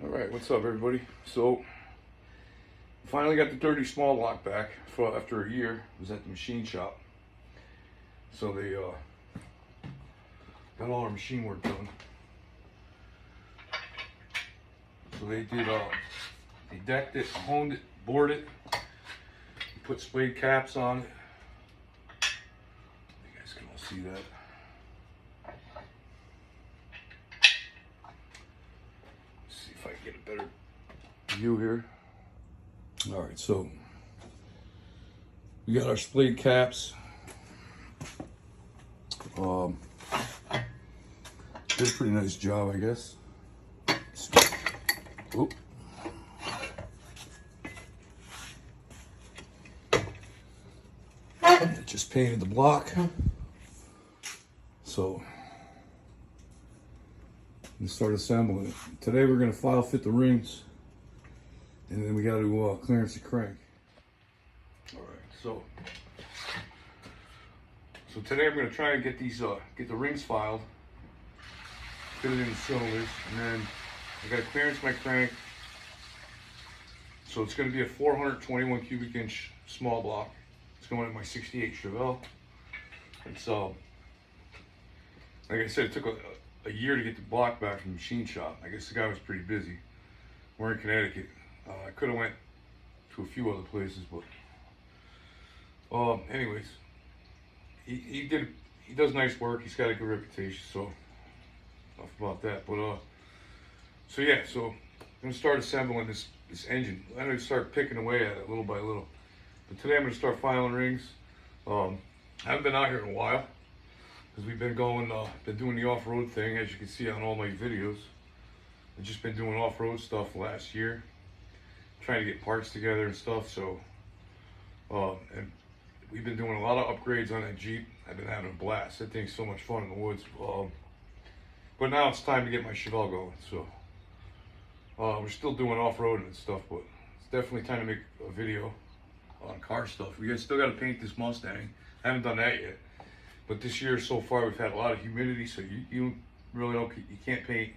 Alright, what's up everybody? So, finally got the dirty small block back after a year. I was at the machine shop. So they got all our machine work done. So they did, they decked it, honed it, bored it, put spade caps on it. You guys can all see that. See if I can get a better view here. All right, so we got our spade caps. Did a pretty nice job, I guess. Oop. Just painted the block. So we start assembling it. Today we're going to file fit the rings, and then we got to clearance the crank. All right, so today I'm going to try and get these get the rings filed, fit it in the cylinders, and then I got to clearance my crank. So it's going to be a 421 cubic inch small block. It's going in my 68 Chevelle. It's like I said, it took a year to get the block back from the machine shop. I guess the guy was pretty busy. We're in Connecticut. I could have went to a few other places, but anyways, he does nice work. He's got a good reputation, so enough about that. But so yeah, so I'm gonna start assembling this engine. I'm gonna start picking away at it little by little. But today I'm gonna start filing rings. I haven't been out here in a while because we've been doing the off-road thing, as you can see on all my videos. I've just been doing off-road stuff last year, trying to get parts together and stuff. So and we've been doing a lot of upgrades on that Jeep. I've been having a blast. That thing's so much fun in the woods. But now it's time to get my Chevelle going. So we're still doing off-roading and stuff, but it's definitely time to make a video on car stuff. We still got to paint this Mustang. I haven't done that yet. But this year so far we've had a lot of humidity, so you really you can't paint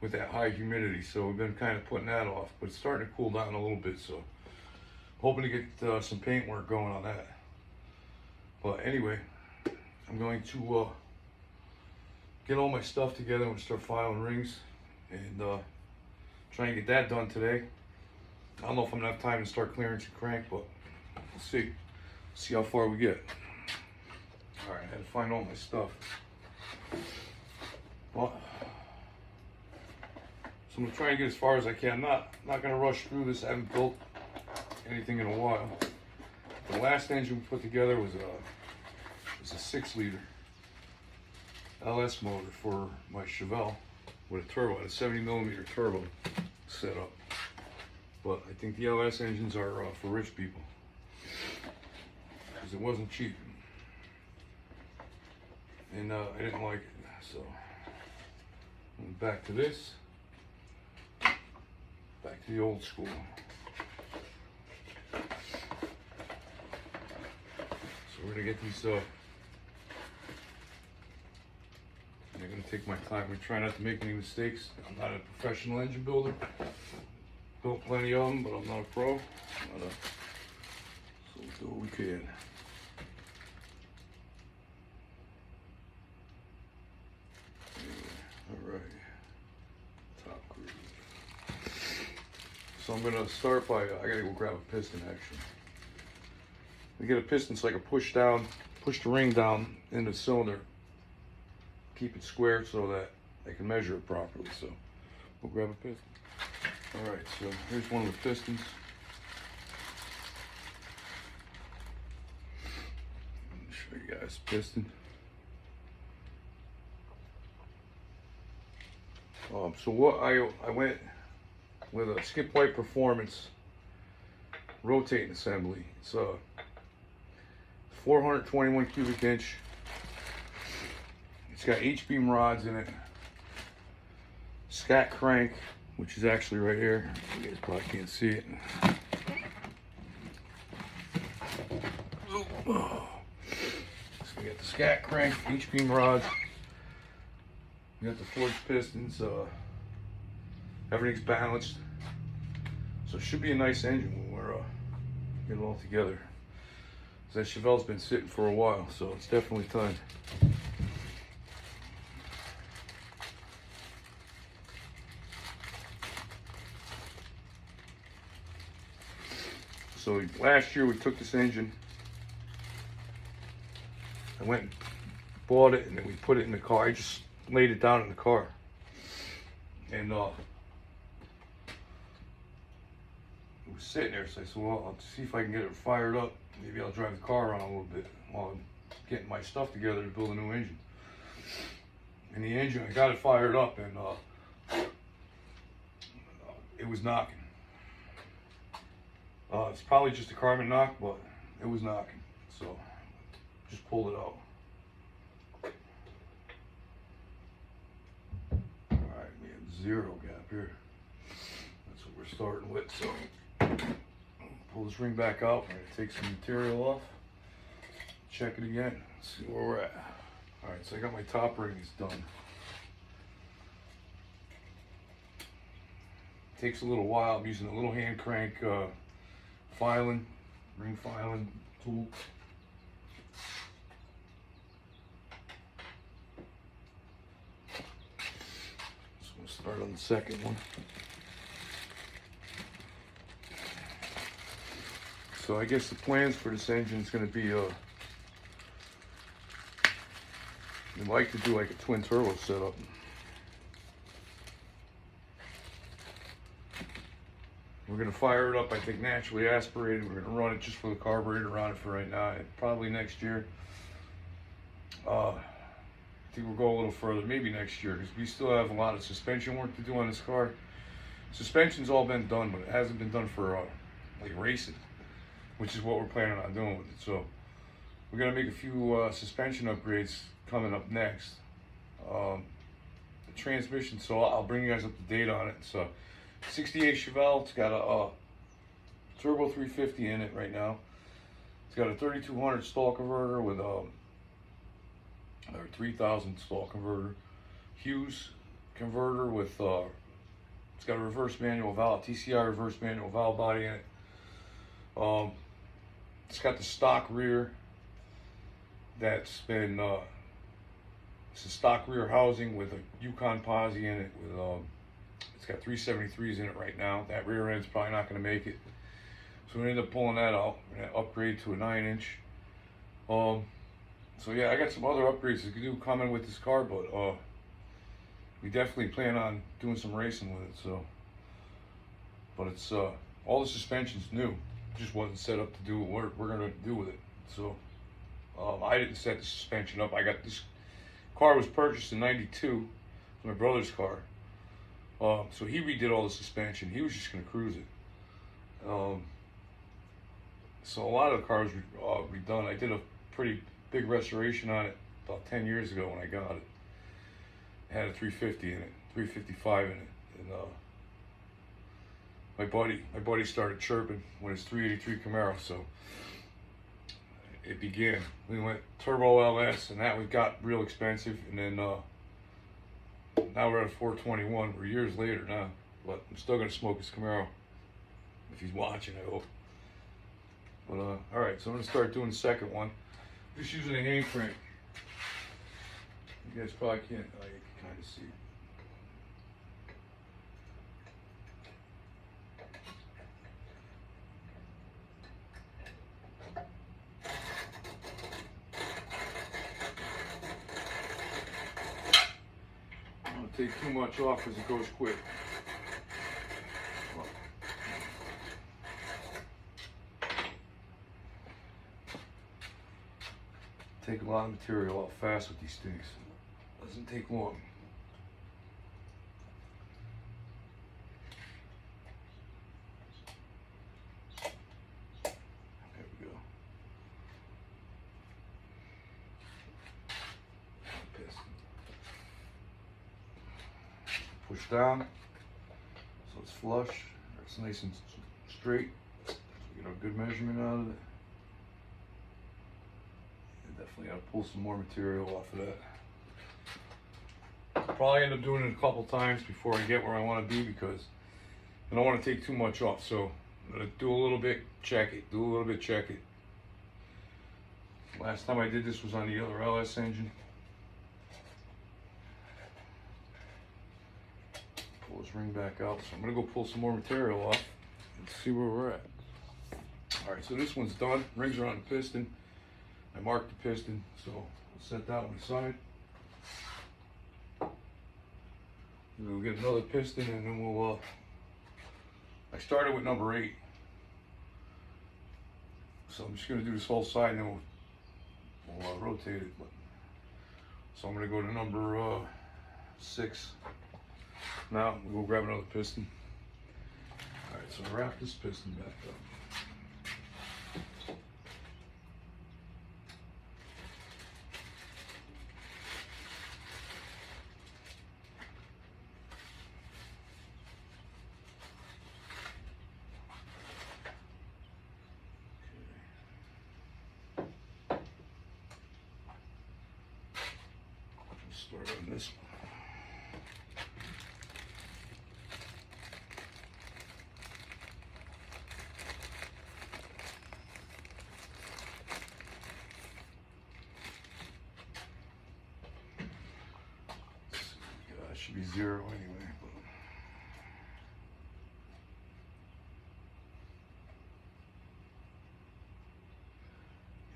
with that high humidity. So we've been kind of putting that off, but it's starting to cool down a little bit. So hoping to get some paint work going on that. But anyway, I'm going to get all my stuff together and start filing rings, and try and get that done today. I don't know if I'm gonna have time to start clearance and crank, but we'll see. See how far we get. All right, I had to find all my stuff. Well, so I'm gonna try and get as far as I can. I'm not gonna rush through this. I haven't built anything in a while. The last engine we put together was a 6-liter LS motor for my Chevelle with a turbo, a 70mm turbo setup. But I think the LS engines are for rich people, because it wasn't cheap, and I didn't like it. So back to this, back to the old school. So we're gonna get these. I'm gonna take my time. We try not to make any mistakes. I'm not a professional engine builder. Built plenty of them, but I'm not a pro. So we'll do what we can. All right. Top groove. So I'm gonna start by, I gotta go grab a piston actually. We get a piston so I can push the ring down in the cylinder. Keep it square so that I can measure it properly. So we'll grab a piston. All right, so here's one of the pistons. Let me show you guys the piston. So what I went with a Skip White Performance rotating assembly. It's a 421 cubic inch. It's got H-beam rods in it. Scat crank, which is actually right here. You guys probably can't see it. So we got the scat crank, H-beam rods. We got the forged pistons. Everything's balanced. So it should be a nice engine when we're getting it all together. That chevelle's been sitting for a while, so it's definitely time. So last year we took this engine, I went and bought it, and then we put it in the car. I just laid it down in the car, and it was sitting there. So I said, well, I'll see if I can get it fired up. Maybe I'll drive the car around a little bit while I'm getting my stuff together to build a new engine. And the engine, I got it fired up, and it was knocking. It's probably just a carbon knock, but it was knocking. So just pulled it out. Alright, we have 0 gap here. That's what we're starting with. So pull this ring back out. We're going to take some material off. Check it again. See where we're at. Alright, so I got my top rings done. Takes a little while. I'm using a little hand crank ring filing tool. So we'll start on the second one. So I guess the plans for this engine is going to be we'd like to do like a twin turbo setup. We're going to fire it up, I think, naturally aspirated. We're going to run it just for the carburetor on it for right now. Probably next year. I think we'll go a little further, maybe next year, because we still have a lot of suspension work to do on this car. Suspension's all been done, but it hasn't been done for like racing, which is what we're planning on doing with it. So we're going to make a few suspension upgrades coming up next. The transmission, so I'll bring you guys up to date on it. So 68 Chevelle. It's got a turbo 350 in it right now. It's got a 3200 stall converter with a 3000 stall converter. Hughes converter with it's got a reverse manual valve, TCI reverse manual valve body in it. It's got the stock rear. That's been it's a stock rear housing with a Yukon posi in it with it's got 373s in it right now. That rear end's probably not going to make it. So we ended up pulling that out. We're going to upgrade to a 9-inch. So yeah, I got some other upgrades to do coming with this car, but we definitely plan on doing some racing with it. So, but it's all the suspension's new. It just wasn't set up to do what we're going to do with it. So I didn't set the suspension up. I got this car was purchased in '92. It's my brother's car. So he redid all the suspension. He was just going to cruise it. So a lot of the cars were redone. I did a pretty big restoration on it about 10 years ago when I got it. It had a 350 in it, 355 in it. And my buddy started chirping when it's 383 Camaro. So it began. We went turbo LS, and that we got real expensive. And then now we're at a 421. We're years later now, but I'm still gonna smoke his Camaro if he's watching, I hope. But all right, so I'm gonna start doing the second one. Just using a hand crank. You guys probably can't. Oh, you can kind of see. Take too much off because it goes quick. Take a lot of material off fast with these things. Doesn't take long. There we go. Push down so it's flush, it's nice and straight, so we get a good measurement out of it. And definitely got to pull some more material off of that. probably end up doing it a couple times before I get where I want to be, because I don't want to take too much off. So I'm going to do a little bit, check it, do a little bit, check it. Last time I did this was on the other LS engine. Pull this ring back out. So I'm going to go pull some more material off and see where we're at. Alright, so this one's done. Rings are on the piston. I marked the piston, so we'll set that one aside. We'll get another piston, and then we'll, I started with number 8. So I'm just going to do this whole side, and then we'll rotate it. So I'm going to go to number 6. Now we'll grab another piston. Alright, so wrap this piston back up. Start on this one. It should be 0 anyway.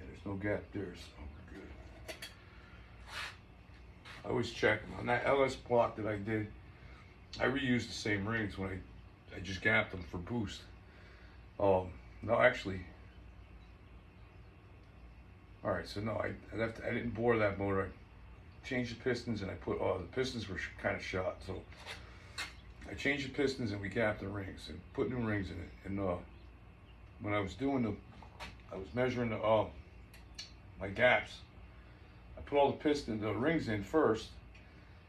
Yeah, there's no gap there, so we're good. I always check them. On that LS block that I did, I reused the same rings when I just gapped them for boost. No, actually. Alright, so no, I didn't bore that motor. I changed the pistons, and I put, the pistons were kind of shot, so I changed the pistons and we gapped the rings and put new rings in it. And when I was doing I was measuring my gaps. I put all the rings in first.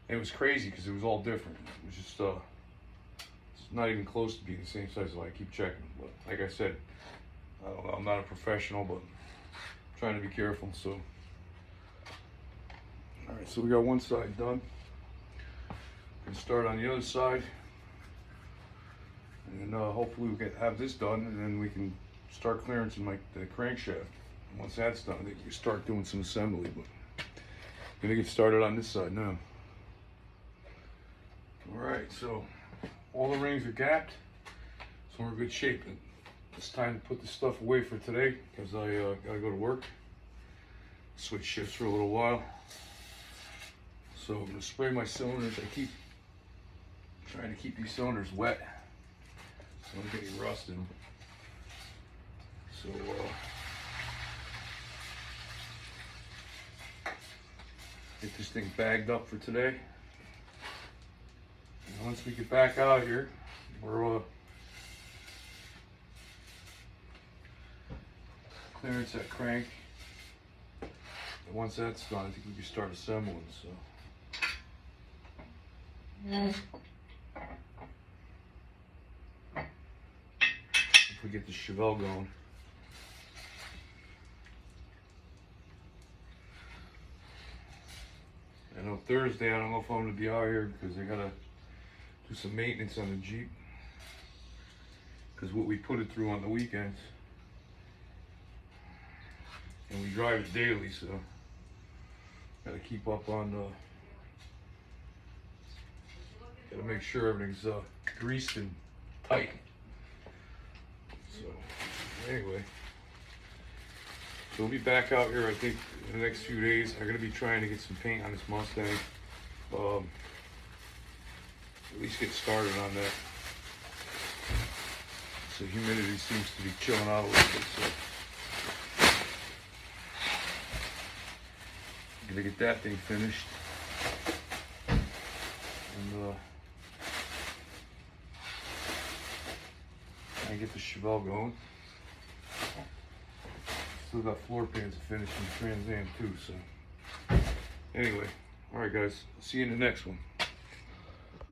It was crazy because it was all different. It was just, it's not even close to being the same size, so I keep checking. But like I said, I'm not a professional, but I'm trying to be careful. So, all right, so we got one side done. Gonna start on the other side, and hopefully we can have this done, and then we can start clearancing the crankshaft. And once that's done, I think we can start doing some assembly. But gonna get started on this side now. All right, so all the rings are gapped, so we're in good shape. It's time to put this stuff away for today, because I gotta go to work. Switch shifts for a little while. So I'm gonna spray my cylinders. I keep trying to keep these cylinders wet, so I don't get any rust in them. So get this thing bagged up for today. And once we get back out here, we're clearance that crank. And once that's done, I think we can start assembling. So. If we get the chevelle going. I know Thursday, I don't know if I'm going to be out here because I got to do some maintenance on the Jeep. Because what we put it through on the weekends. And we drive it daily, so got to keep up on got to make sure everything's greased and tight. So anyway, so we'll be back out here, I think, in the next few days. I'm going to be trying to get some paint on this Mustang. At least get started on that. So humidity seems to be chilling out a little bit. So I'm going to get that thing finished. And and get the chevelle going. Still got floor pans to finish in the Trans Am too, so anyway, alright guys, see you in the next one.